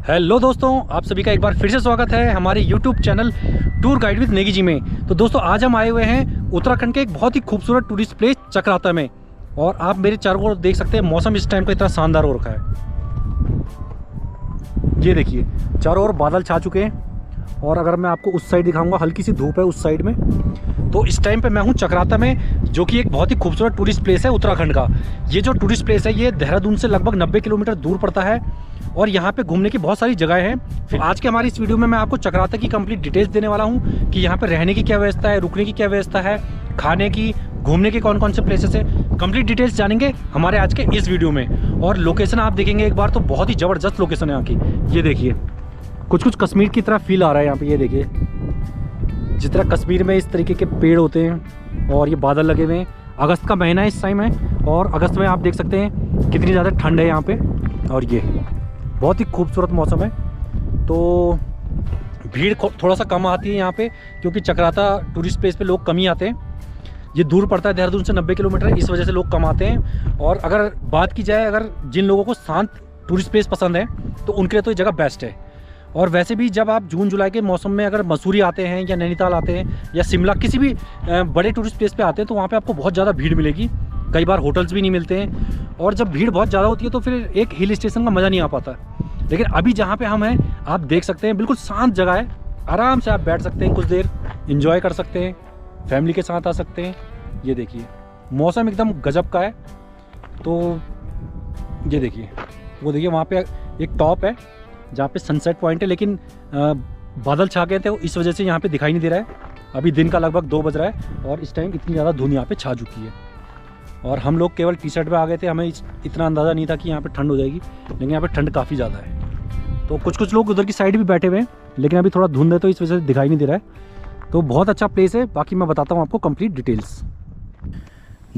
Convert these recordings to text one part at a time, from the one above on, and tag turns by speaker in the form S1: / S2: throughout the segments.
S1: Hello दोस्तों, आप सभी का एक बार फिर से स्वागत है हमारे YouTube channel tour guide with Negi ji में। तो दोस्तों आज हम आए हुए हैं उत्तराखंड के एक बहुत ही खूबसूरत टूरिस्ट प्लेस चक्राता में। और आप मेरे चारों ओर देख सकते हैं मौसम इस टाइम पे इतना शानदार हो रखा है। ये देखिए चारों ओर बादल छा चुके हैं और अगर मैं आपको उस साइड दिखाऊंगा हल्की सी धूप है उस साइड में। तो इस टाइम पे मैं हूँ चक्राता में, जो कि एक बहुत ही खूबसूरत टूरिस्ट प्लेस है उत्तराखंड का। ये जो टूरिस्ट प्लेस है ये देहरादून से लगभग 90 किलोमीटर दूर पड़ता है और यहाँ पे घूमने की बहुत सारी जगह हैं। फिर आज के हमारी इस वीडियो में मैं आपको चक्राता की कंप्लीट डिटेल्स देने वाला हूँ कि यहाँ पे रहने की क्या व्यवस्था है, रुकने की क्या व्यवस्था है, खाने की, घूमने के कौन कौन से प्लेसेस है। कंप्लीट डिटेल्स जानेंगे हमारे आज के इस वीडियो में। और लोकेशन आप देखेंगे एक बार तो बहुत ही ज़बरदस्त लोकेशन है यहाँ की। ये देखिए कुछ कश्मीर की तरह फील आ रहा है यहाँ पे। ये देखिए जिस तरह कश्मीर में इस तरीके के पेड़ होते हैं और ये बादल लगे हुए हैं। अगस्त का महीना इस टाइम है और अगस्त में आप देख सकते हैं कितनी ज़्यादा ठंड है यहाँ पे। और ये बहुत ही खूबसूरत मौसम है। तो भीड़ थोड़ा सा कम आती है यहाँ पे क्योंकि चक्राता टूरिस्ट प्लेस पे लोग कम ही आते हैं। ये दूर पड़ता है देहरादून से 90 किलोमीटर, इस वजह से लोग कम आते हैं। और अगर बात की जाए, अगर जिन लोगों को शांत टूरिस्ट प्लेस पसंद है तो उनके लिए तो ये जगह बेस्ट है। और वैसे भी जब आप जून जुलाई के मौसम में अगर मसूरी आते हैं या नैनीताल आते हैं या शिमला किसी भी बड़े टूरिस्ट प्लेस पे आते हैं तो वहाँ पे आपको बहुत ज़्यादा भीड़ मिलेगी। कई बार होटल्स भी नहीं मिलते हैं और जब भीड़ बहुत ज़्यादा होती है तो फिर एक हिल स्टेशन का मज़ा नहीं आ पाता। लेकिन अभी जहाँ पे हम हैं आप देख सकते हैं बिल्कुल शांत जगह है। आराम से आप बैठ सकते हैं, कुछ देर इंजॉय कर सकते हैं, फैमिली के साथ आ सकते हैं। ये देखिए मौसम एकदम गजब का है। तो ये देखिए वो देखिए वहाँ पे एक टॉप है जहाँ पे सनसेट पॉइंट है, लेकिन बादल छा गए थे इस वजह से यहाँ पे दिखाई नहीं दे रहा है। अभी दिन का लगभग 2 बज रहा है और इस टाइम इतनी ज़्यादा धुंध यहाँ पे छा चुकी है। और हम लोग केवल टी शर्ट में आ गए थे, हमें इतना अंदाज़ा नहीं था कि यहाँ पे ठंड हो जाएगी, लेकिन यहाँ पे ठंड काफ़ी ज़्यादा है। तो कुछ लोग उधर की साइड भी बैठे हुए हैं, लेकिन अभी थोड़ा धुंध है तो इस वजह से दिखाई नहीं दे रहा है। तो बहुत अच्छा प्लेस है, बाकी मैं बताता हूँ आपको कंप्लीट डिटेल्स।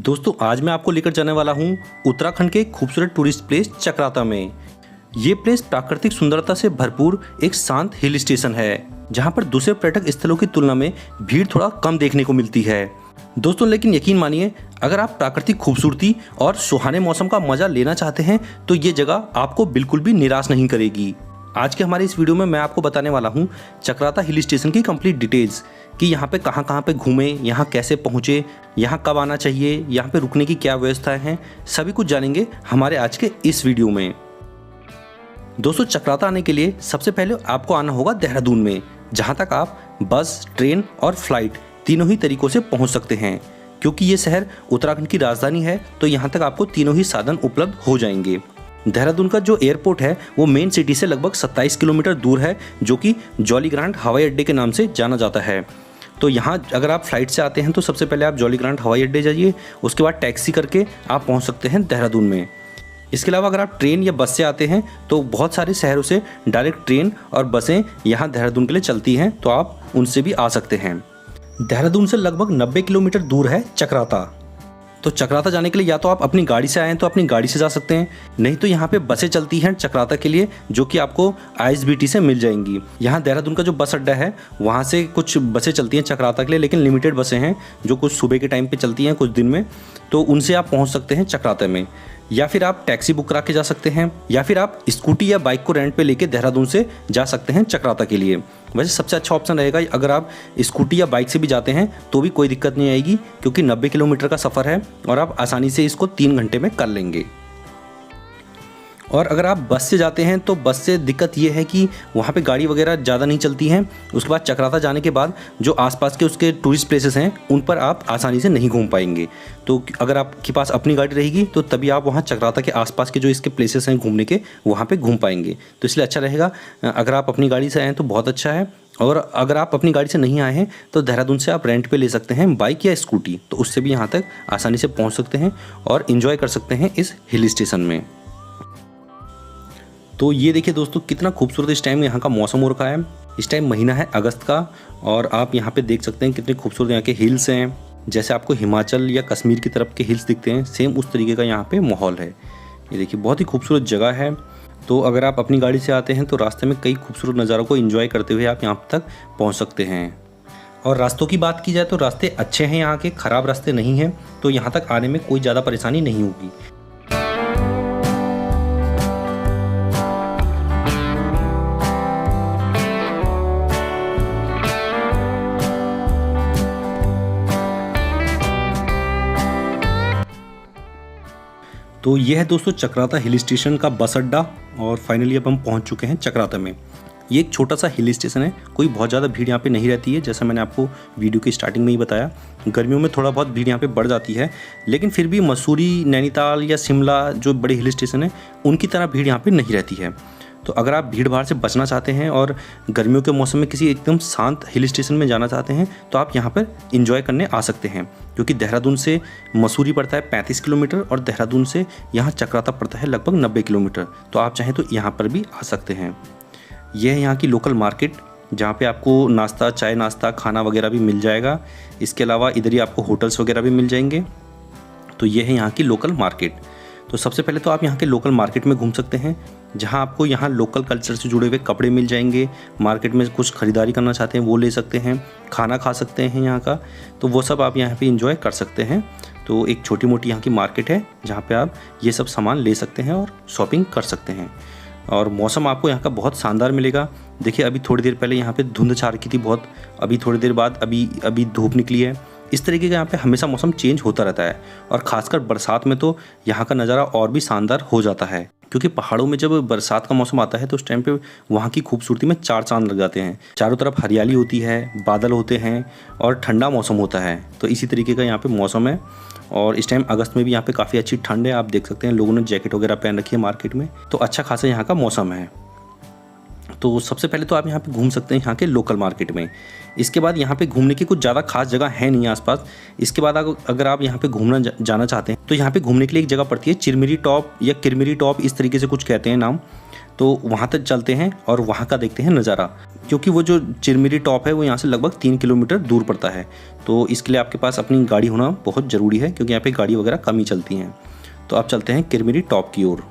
S2: दोस्तों आज मैं आपको लेकर जाने वाला हूँ उत्तराखंड के खूबसूरत टूरिस्ट प्लेस चक्राता में। ये प्लेस प्राकृतिक सुंदरता से भरपूर एक शांत हिल स्टेशन है, जहाँ पर दूसरे पर्यटक स्थलों की तुलना में भीड़ थोड़ा कम देखने को मिलती है दोस्तों। लेकिन यकीन मानिए, अगर आप प्राकृतिक खूबसूरती और सुहाने मौसम का मजा लेना चाहते हैं तो ये जगह आपको बिल्कुल भी निराश नहीं करेगी। आज के हमारे इस वीडियो में मैं आपको बताने वाला हूँ चक्राता हिल स्टेशन की कंप्लीट डिटेल्स कि यहाँ पे कहाँ पे घूमें, यहाँ कैसे पहुँचे, यहाँ कब आना चाहिए, यहाँ पे रुकने की क्या व्यवस्थाएं हैं, सभी कुछ जानेंगे हमारे आज के इस वीडियो में। दोस्तों चक्राता आने के लिए सबसे पहले आपको आना होगा देहरादून में, जहाँ तक आप बस, ट्रेन और फ्लाइट तीनों ही तरीकों से पहुँच सकते हैं। क्योंकि ये शहर उत्तराखंड की राजधानी है तो यहाँ तक आपको तीनों ही साधन उपलब्ध हो जाएंगे। देहरादून का जो एयरपोर्ट है वो मेन सिटी से लगभग 27 किलोमीटर दूर है, जो कि जॉली ग्रांट हवाई अड्डे के नाम से जाना जाता है। तो यहाँ अगर आप फ्लाइट से आते हैं तो सबसे पहले आप जॉली ग्रांट हवाई अड्डे जाइए, उसके बाद टैक्सी करके आप पहुँच सकते हैं देहरादून में। इसके अलावा अगर आप ट्रेन या बस से आते हैं तो बहुत सारे शहरों से डायरेक्ट ट्रेन और बसें यहाँ देहरादून के लिए चलती हैं, तो आप उनसे भी आ सकते हैं। देहरादून से लगभग 90 किलोमीटर दूर है चक्राता। तो चक्राता जाने के लिए या तो आप अपनी गाड़ी से आएँ तो अपनी गाड़ी से जा सकते हैं, नहीं तो यहाँ पे बसें चलती हैं चक्राता के लिए, जो कि आपको ISBT से मिल जाएंगी। यहाँ देहरादून का जो बस अड्डा है वहाँ से कुछ बसें चलती हैं चक्राता के लिए, लेकिन लिमिटेड बसें हैं जो कुछ सुबह के टाइम पे चलती हैं कुछ दिन में, तो उनसे आप पहुँच सकते हैं चक्राता में। या फिर आप टैक्सी बुक करा के जा सकते हैं, या फिर आप स्कूटी या बाइक को रेंट पे लेके देहरादून से जा सकते हैं चक्राता के लिए। वैसे सबसे अच्छा ऑप्शन रहेगा अगर आप स्कूटी या बाइक से भी जाते हैं तो भी कोई दिक्कत नहीं आएगी, क्योंकि 90 किलोमीटर का सफ़र है और आप आसानी से इसको 3 घंटे में कर लेंगे। और अगर आप बस से जाते हैं तो बस से दिक्कत ये है कि वहाँ पे गाड़ी वगैरह ज़्यादा नहीं चलती हैं। उसके बाद चक्राता जाने के बाद जो आसपास के उसके टूरिस्ट प्लेसेस हैं उन पर आप आसानी से नहीं घूम पाएंगे। तो अगर आपके पास अपनी गाड़ी रहेगी तो तभी आप वहाँ चक्राता के आसपास के जो इसके प्लेसेस हैं घूमने के, वहाँ पे घूम पाएंगे। तो इसलिए अच्छा रहेगा अगर आप अपनी गाड़ी से आएँ तो बहुत अच्छा है। और अगर आप अपनी गाड़ी से नहीं आए हैं तो देहरादून से आप रेंट पे ले सकते हैं बाइक या स्कूटी, तो उससे भी यहाँ तक आसानी से पहुँच सकते हैं और इन्जॉय कर सकते हैं इस हिल स्टेशन में। तो ये देखिए दोस्तों कितना खूबसूरत इस टाइम यहाँ का मौसम हो रखा है। इस टाइम महीना है अगस्त का और आप यहाँ पे देख सकते हैं कितने खूबसूरत यहाँ के हिल्स हैं। जैसे आपको हिमाचल या कश्मीर की तरफ के हिल्स दिखते हैं, सेम उस तरीके का यहाँ पे माहौल है। ये देखिए बहुत ही खूबसूरत जगह है। तो अगर आप अपनी गाड़ी से आते हैं तो रास्ते में कई खूबसूरत नज़ारों को एंजॉय करते हुए आप यहाँ तक पहुँच सकते हैं। और रास्तों की बात की जाए तो रास्ते अच्छे हैं यहाँ के, ख़राब रास्ते नहीं हैं, तो यहाँ तक आने में कोई ज़्यादा परेशानी नहीं होगी। तो यह है दोस्तों चक्राता हिल स्टेशन का बस अड्डा और फाइनली अब हम पहुंच चुके हैं चक्राता में। ये एक छोटा सा हिल स्टेशन है, कोई बहुत ज़्यादा भीड़ यहाँ पे नहीं रहती है। जैसा मैंने आपको वीडियो की स्टार्टिंग में ही बताया, गर्मियों में थोड़ा बहुत भीड़ यहाँ पे बढ़ जाती है, लेकिन फिर भी मसूरी, नैनीताल या शिमला जो बड़े हिल स्टेशन है उनकी तरह भीड़ यहाँ पे नहीं रहती है। तो अगर आप भीड़ भाड़ से बचना चाहते हैं और गर्मियों के मौसम में किसी एकदम शांत हिल स्टेशन में जाना चाहते हैं तो आप यहाँ पर इंजॉय करने आ सकते हैं, क्योंकि देहरादून से मसूरी पड़ता है 35 किलोमीटर और देहरादून से यहाँ चक्राता पड़ता है लगभग 90 किलोमीटर। तो आप चाहें तो यहाँ पर भी आ सकते हैं। यह है यहाँ की लोकल मार्केट, जहाँ पे आपको नाश्ता, चाय नाश्ता, खाना वगैरह भी मिल जाएगा। इसके अलावा इधर ही आपको होटल्स वगैरह भी मिल जाएंगे। तो ये है यहाँ की लोकल मार्केट। तो सबसे पहले तो आप यहाँ के लोकल मार्केट में घूम सकते हैं, जहाँ आपको यहाँ लोकल कल्चर से जुड़े हुए कपड़े मिल जाएंगे। मार्केट में कुछ ख़रीदारी करना चाहते हैं वो ले सकते हैं, खाना खा सकते हैं यहाँ का, तो वो सब आप यहाँ पे एंजॉय कर सकते हैं। तो एक छोटी मोटी यहाँ की मार्केट है जहाँ पे आप ये सब सामान ले सकते हैं और शॉपिंग कर सकते हैं। और मौसम आपको यहाँ का बहुत शानदार मिलेगा। देखिए अभी थोड़ी देर पहले यहाँ पे धुंध छा रखी थी बहुत, अभी थोड़ी देर बाद अभी धूप निकली है। इस तरीके का यहाँ पे हमेशा मौसम चेंज होता रहता है और ख़ासकर बरसात में तो यहाँ का नज़ारा और भी शानदार हो जाता है, क्योंकि पहाड़ों में जब बरसात का मौसम आता है तो उस टाइम पे वहाँ की खूबसूरती में चार चांद लग जाते हैं। चारों तरफ हरियाली होती है, बादल होते हैं और ठंडा मौसम होता है। तो इसी तरीके का यहाँ पे मौसम है और इस टाइम अगस्त में भी यहाँ पे काफ़ी अच्छी ठंड है। आप देख सकते हैं लोगों ने जैकेट वगैरह पहन रखी है मार्केट में, तो अच्छा खासा यहाँ का मौसम है। तो सबसे पहले तो आप यहाँ पे घूम सकते हैं यहाँ के लोकल मार्केट में। इसके बाद यहाँ पे घूमने की कुछ ज़्यादा खास जगह है नहीं आसपास। इसके बाद अगर आप यहाँ पे घूमना जाना चाहते हैं तो यहाँ पे घूमने के लिए एक जगह पड़ती है चिरमिरी टॉप या किरमिरी टॉप, इस तरीके से कुछ कहते हैं नाम। तो वहाँ तक चलते हैं और वहाँ का देखते हैं नज़ारा, क्योंकि वो जो चिरमिरी टॉप है वो यहाँ से लगभग 3 किलोमीटर दूर पड़ता है। तो इसके लिए आपके पास अपनी गाड़ी होना बहुत ज़रूरी है, क्योंकि यहाँ पे गाड़ी वगैरह कम ही चलती हैं। तो आप चलते हैं किरमिरी टॉप की ओर।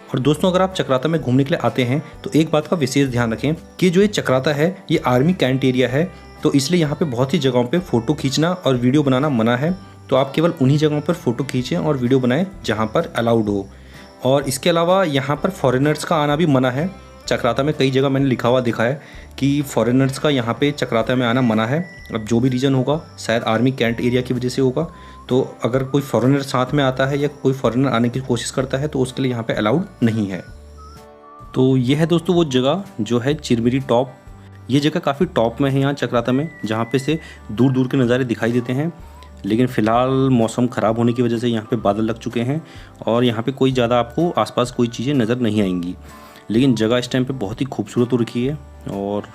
S2: और दोस्तों अगर आप चक्राता में घूमने के लिए आते हैं तो एक बात का विशेष ध्यान रखें कि जो ये चक्राता है ये आर्मी कैंट एरिया है, तो इसलिए यहाँ पे बहुत ही जगहों पे फ़ोटो खींचना और वीडियो बनाना मना है। तो आप केवल उन्हीं जगहों पर फ़ोटो खींचें और वीडियो बनाएं जहाँ पर अलाउड हो। और इसके अलावा यहाँ पर फॉरेनर्स का आना भी मना है। चक्राता में कई जगह मैंने लिखा हुआ देखा है कि फॉरेनर्स का यहाँ पे चक्राता में आना मना है। अब जो भी रीज़न होगा, शायद आर्मी कैंट एरिया की वजह से होगा। तो अगर कोई फॉरेनर साथ में आता है या कोई फॉरेनर आने की कोशिश करता है तो उसके लिए यहाँ पे अलाउड नहीं है। तो ये है दोस्तों वो जगह जो है चिरमिरी टॉप। ये जगह काफ़ी टॉप में है यहाँ चक्राता में, जहाँ पे से दूर दूर के नज़ारे दिखाई देते हैं। लेकिन फ़िलहाल मौसम ख़राब होने की वजह से यहाँ पे बादल लग चुके हैं और यहाँ पे कोई ज़्यादा आपको आसपास कोई चीज़ें नज़र नहीं आएंगी। लेकिन जगह इस टाइम पे बहुत ही खूबसूरत हो रखी है और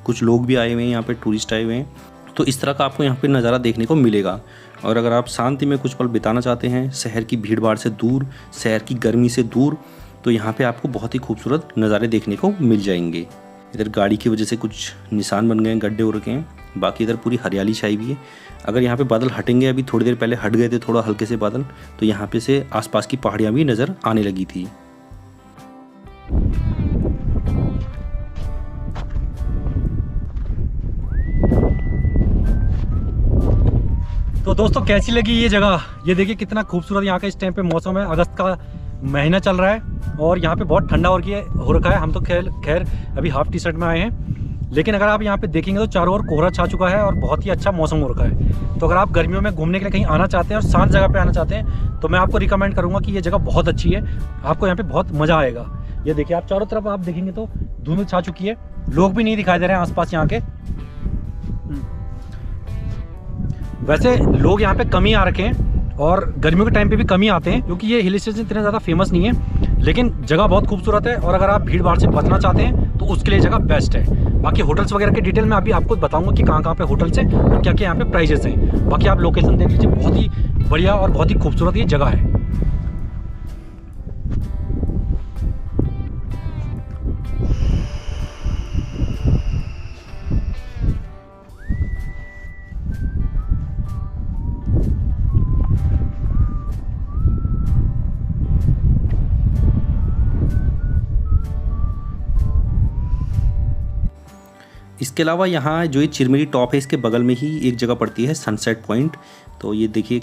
S2: कुछ लोग भी आए हुए हैं यहाँ पे, टूरिस्ट आए हुए हैं। तो इस तरह का आपको यहाँ पे नज़ारा देखने को मिलेगा। और अगर आप शांति में कुछ पल बिताना चाहते हैं, शहर की भीड़ भाड़ से दूर, शहर की गर्मी से दूर, तो यहाँ पे आपको बहुत ही खूबसूरत नज़ारे देखने को मिल जाएंगे। इधर गाड़ी की वजह से कुछ निशान बन गए हैं, गड्ढे हो रखे हैं, बाकी इधर पूरी हरियाली छाई हुई है। अगर यहाँ पे बादल हटेंगे, अभी थोड़ी देर पहले हट गए थे थोड़ा हल्के से बादल, तो यहाँ पे से आसपास की पहाड़ियाँ भी नज़र आने लगी थी।
S1: तो दोस्तों कैसी लगी ये जगह? ये देखिए कितना खूबसूरत यहाँ का इस टाइम पे मौसम है। अगस्त का महीना चल रहा है और यहाँ पे बहुत ठंडा हो रखा है। हम तो खैर अभी हाफ टी शर्ट में आए हैं, लेकिन अगर आप यहाँ पे देखेंगे तो चारों ओर कोहरा छा चुका है और बहुत ही अच्छा मौसम हो रखा है। तो अगर आप गर्मियों में घूमने के लिए कहीं आना चाहते हैं और शांत जगह पे आना चाहते हैं तो मैं आपको रिकमेंड करूँगा कि ये जगह बहुत अच्छी है। आपको यहाँ पे बहुत मज़ा आएगा। ये देखिए आप चारों तरफ आप देखेंगे तो धुंध छा चुकी है, लोग भी नहीं दिखाई दे रहे हैं आसपास यहाँ के। वैसे लोग यहाँ पे कम ही आ रखे हैं और गर्मियों के टाइम पे भी कम ही आते हैं, क्योंकि ये हिल स्टेशन इतने ज़्यादा फेमस नहीं है। लेकिन जगह बहुत खूबसूरत है और अगर आप भीड़ भाड़ से बचना चाहते हैं तो उसके लिए जगह बेस्ट है। बाकी होटल्स वगैरह के डिटेल में अभी आपको बताऊंगा कि कहाँ पे होटल्स हैं और क्या क्या यहाँ पे प्राइजेस हैं। बाकी आप लोकेशन देख लीजिए, बहुत ही बढ़िया और बहुत ही खूबसूरत ये जगह है।
S2: इसके अलावा यहाँ जो ये चिरमिरी टॉप है इसके बगल में ही एक जगह पड़ती है सनसेट पॉइंट। तो ये देखिए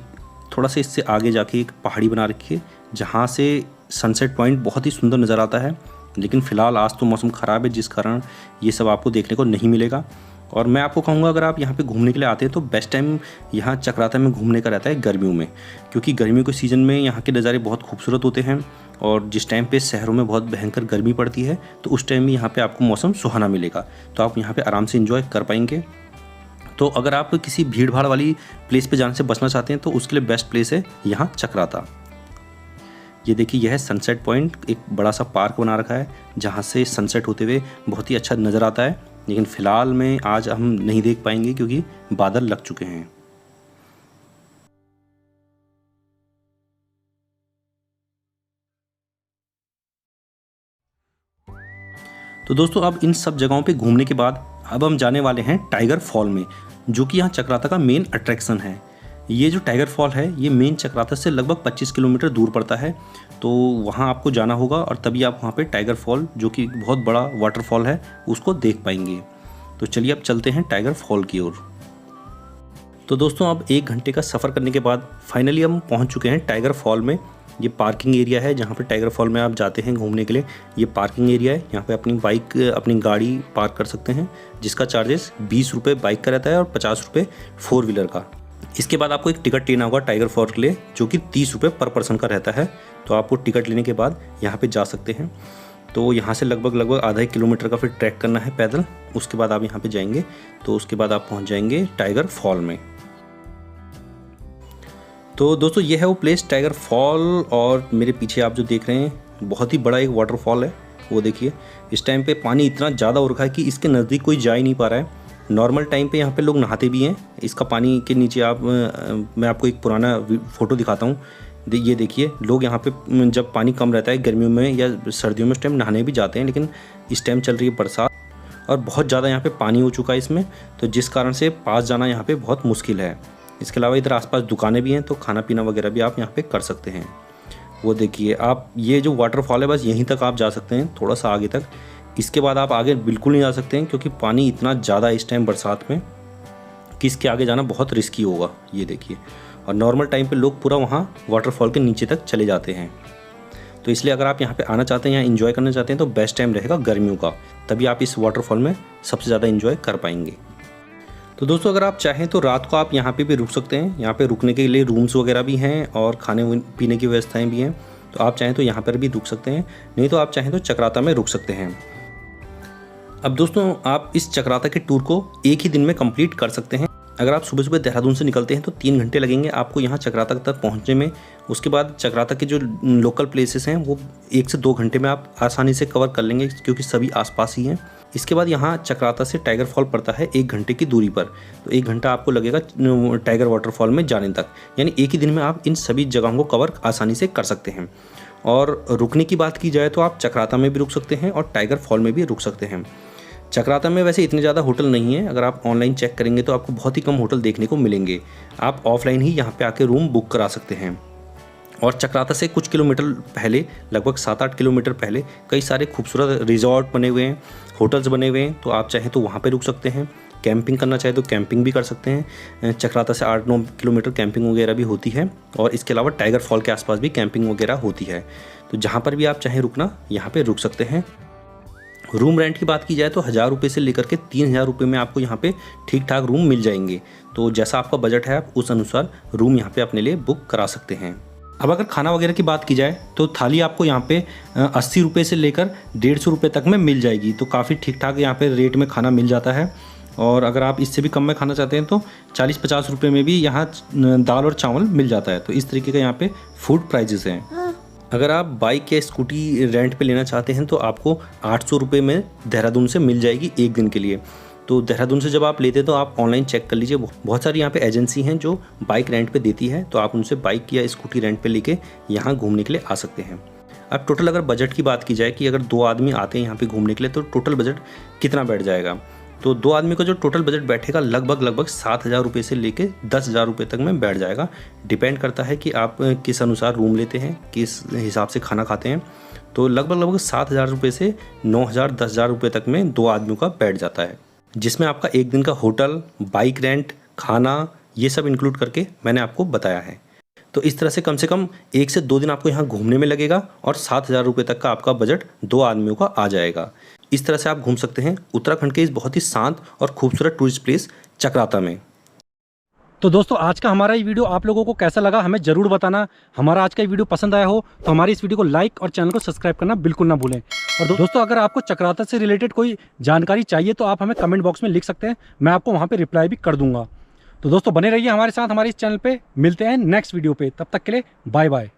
S2: थोड़ा सा इससे आगे जाके एक पहाड़ी बना रखी है जहाँ से सनसेट पॉइंट बहुत ही सुंदर नज़र आता है। लेकिन फ़िलहाल आज तो मौसम ख़राब है जिस कारण ये सब आपको देखने को नहीं मिलेगा। और मैं आपको कहूँगा अगर आप यहाँ पे घूमने के लिए आते हैं तो बेस्ट टाइम यहाँ चक्राता में घूमने का रहता है गर्मियों में, क्योंकि गर्मियों के सीज़न में यहाँ के नज़ारे बहुत खूबसूरत होते हैं। और जिस टाइम पे शहरों में बहुत भयंकर गर्मी पड़ती है तो उस टाइम भी यहाँ पे आपको मौसम सुहाना मिलेगा, तो आप यहाँ पे आराम से एंजॉय कर पाएंगे। तो अगर आप किसी भीड़ भाड़ वाली प्लेस पे जाने से बचना चाहते हैं तो उसके लिए बेस्ट प्लेस है यहाँ चक्राता। ये देखिए, यह है सनसेट पॉइंट, एक बड़ा सा पार्क बना रखा है जहाँ से सनसेट होते हुए बहुत ही अच्छा नज़र आता है। लेकिन फ़िलहाल में आज हम नहीं देख पाएंगे क्योंकि बादल लग चुके हैं। तो दोस्तों अब इन सब जगहों पे घूमने के बाद अब हम जाने वाले हैं टाइगर फॉल में, जो कि यहाँ चक्राता का मेन अट्रैक्शन है। ये जो टाइगर फॉल है ये मेन चक्राता से लगभग 25 किलोमीटर दूर पड़ता है, तो वहाँ आपको जाना होगा और तभी आप वहाँ पे टाइगर फॉल, जो कि बहुत बड़ा वाटरफॉल है, उसको देख पाएंगे। तो चलिए अब चलते हैं टाइगर फॉल की ओर। तो दोस्तों अब 1 घंटे का सफ़र करने के बाद फाइनली हम पहुँच चुके हैं टाइगर फॉल में। ये पार्किंग एरिया है जहाँ पे टाइगर फॉल में आप जाते हैं घूमने के लिए। ये पार्किंग एरिया है, यहाँ पे अपनी बाइक, अपनी गाड़ी पार्क कर सकते हैं, जिसका चार्जेस 20 रुपये बाइक का रहता है और 50 रुपये 4 व्हीलर का। इसके बाद आपको एक टिकट लेना होगा टाइगर फॉल के लिए, जो कि 30 रुपये पर पर्सन का रहता है। तो आपको टिकट लेने के बाद यहाँ पे जा सकते हैं। तो यहाँ से लगभग आधा 1 किलोमीटर का फिर ट्रैक करना है पैदल। उसके बाद आप यहाँ पे जाएंगे तो उसके बाद आप पहुँच जाएंगे टाइगर फॉल में। तो दोस्तों ये है वो प्लेस टाइगर फॉल, और मेरे पीछे आप जो देख रहे हैं बहुत ही बड़ा एक वाटरफॉल है। वो देखिए, इस टाइम पे पानी इतना ज़्यादा हो रखा है कि इसके नज़दीक कोई जा ही नहीं पा रहा है। नॉर्मल टाइम पे यहाँ पे लोग नहाते भी हैं। इसका पानी के नीचे मैं आपको एक पुराना फ़ोटो दिखाता हूँ। ये देखिए, लोग यहाँ पे जब पानी कम रहता है गर्मियों में या सर्दियों में, उस टाइम नहाने भी जाते हैं, लेकिन इस टाइम चल रही है बरसात और बहुत ज़्यादा यहाँ पे पानी हो चुका है इसमें, तो जिस कारण से पास जाना यहाँ पे बहुत मुश्किल है। इसके अलावा इधर आसपास दुकानें भी हैं, तो खाना पीना वगैरह भी आप यहाँ पे कर सकते हैं। वो देखिए आप, ये जो वाटरफॉल है बस यहीं तक आप जा सकते हैं, थोड़ा सा आगे तक। इसके बाद आप आगे बिल्कुल नहीं जा सकते हैं क्योंकि पानी इतना ज़्यादा इस टाइम बरसात में कि इसके आगे जाना बहुत रिस्की होगा। ये देखिए, और नॉर्मल टाइम पे लोग पूरा वहाँ वाटरफॉल के नीचे तक चले जाते हैं। तो इसलिए अगर आप यहाँ पे आना चाहते हैं, यहाँ एंजॉय करना चाहते हैं, तो बेस्ट टाइम रहेगा गर्मियों का, तभी आप इस वाटरफॉल में सबसे ज़्यादा एंजॉय कर पाएंगे। तो दोस्तों अगर आप चाहें तो रात को आप यहाँ पे भी रुक सकते हैं। यहाँ पे रुकने के लिए रूम्स वगैरह भी हैं और खाने पीने की व्यवस्थाएं भी हैं, तो आप चाहें तो यहाँ पर भी रुक सकते हैं, नहीं तो आप चाहें तो चक्राता में रुक सकते हैं। अब दोस्तों आप इस चक्राता के टूर को एक ही दिन में कंप्लीट कर सकते हैं। अगर आप सुबह सुबह देहरादून से निकलते हैं तो 3 घंटे लगेंगे आपको यहाँ चक्राता तक पहुँचने में। उसके बाद चक्राता के जो लोकल प्लेसेस हैं वो 1 से 2 घंटे में आप आसानी से कवर कर लेंगे, क्योंकि सभी आसपास ही हैं। इसके बाद यहाँ चक्राता से टाइगर फॉल पड़ता है 1 घंटे की दूरी पर, तो 1 घंटा आपको लगेगा टाइगर वाटरफॉल में जाने तक। यानी एक ही दिन में आप इन सभी जगहों को कवर आसानी से कर सकते हैं। और रुकने की बात की जाए तो आप चक्राता में भी रुक सकते हैं और टाइगर फॉल में भी रुक सकते हैं। चक्राता में वैसे इतने ज़्यादा होटल नहीं है, अगर आप ऑनलाइन चेक करेंगे तो आपको बहुत ही कम होटल देखने को मिलेंगे। आप ऑफलाइन ही यहाँ पे आके रूम बुक करा सकते हैं। और चक्राता से कुछ किलोमीटर पहले, लगभग 7-8 किलोमीटर पहले, कई सारे खूबसूरत रिजॉर्ट बने हुए हैं, होटल्स बने हुए हैं, तो आप चाहें तो वहाँ पे रुक सकते हैं। कैंपिंग करना चाहे तो कैंपिंग भी कर सकते हैं। चक्राता से 8-9 किलोमीटर कैंपिंग वगैरह भी होती है, और इसके अलावा टाइगर फॉल के आसपास भी कैंपिंग वगैरह होती है। तो जहाँ पर भी आप चाहें रुकना, यहाँ पर रुक सकते हैं। रूम रेंट की बात की जाए तो 1000 रुपये से लेकर के 3000 रुपये में आपको यहाँ पे ठीक ठाक रूम मिल जाएंगे। तो जैसा आपका बजट है आप उस अनुसार रूम यहाँ पे अपने लिए बुक करा सकते हैं। अब अगर खाना वगैरह की बात की जाए तो थाली आपको यहाँ पे 80 रुपये से लेकर 150 रुपये तक में मिल जाएगी। तो काफ़ी ठीक ठाक यहाँ पे रेट में खाना मिल जाता है। और अगर आप इससे भी कम में खाना चाहते हैं तो 40-50 रुपये में भी यहाँ दाल और चावल मिल जाता है। तो इस तरीके का यहाँ पे फूड प्राइजेस हैं। अगर आप बाइक या स्कूटी रेंट पे लेना चाहते हैं तो आपको 800 रुपये में देहरादून से मिल जाएगी 1 दिन के लिए। तो देहरादून से जब आप लेते हैं तो आप ऑनलाइन चेक कर लीजिए, बहुत सारी यहाँ पे एजेंसी हैं जो बाइक रेंट पे देती है, तो आप उनसे बाइक या स्कूटी रेंट पे लेके यहाँ घूमने के लिए आ सकते हैं। अब टोटल अगर बजट की बात की जाए कि अगर 2 आदमी आते हैं यहाँ पे घूमने के लिए तो टोटल बजट कितना बैठ जाएगा, तो 2 आदमी का जो टोटल बजट बैठेगा लगभग 7000 रुपये से लेके 10,000 रुपये तक में बैठ जाएगा। डिपेंड करता है कि आप किस अनुसार रूम लेते हैं, किस हिसाब से खाना खाते हैं। तो लगभग 7000 रुपये से 9000 10,000 रुपये तक में 2 आदमियों का बैठ जाता है, जिसमें आपका 1 दिन का होटल, बाइक रेंट, खाना, ये सब इंक्लूड करके मैंने आपको बताया है। तो इस तरह से कम 1 से 2 दिन आपको यहाँ घूमने में लगेगा और 7000 रुपये तक का आपका बजट 2 आदमियों का आ जाएगा। इस तरह से आप घूम सकते हैं उत्तराखंड के इस बहुत ही शांत और खूबसूरत टूरिस्ट प्लेस चक्राता में।
S1: तो दोस्तों आज का हमारा ये वीडियो आप लोगों को कैसा लगा हमें ज़रूर बताना। हमारा आज का ये वीडियो पसंद आया हो तो हमारी इस वीडियो को लाइक और चैनल को सब्सक्राइब करना बिल्कुल ना भूलें। और दोस्तों अगर आपको चक्राता से रिलेटेड कोई जानकारी चाहिए तो आप हमें कमेंट बॉक्स में लिख सकते हैं, मैं आपको वहाँ पर रिप्लाई भी कर दूंगा। तो दोस्तों बने रहिए हमारे साथ हमारे इस चैनल पर। मिलते हैं नेक्स्ट वीडियो पर, तब तक के लिए बाय बाय।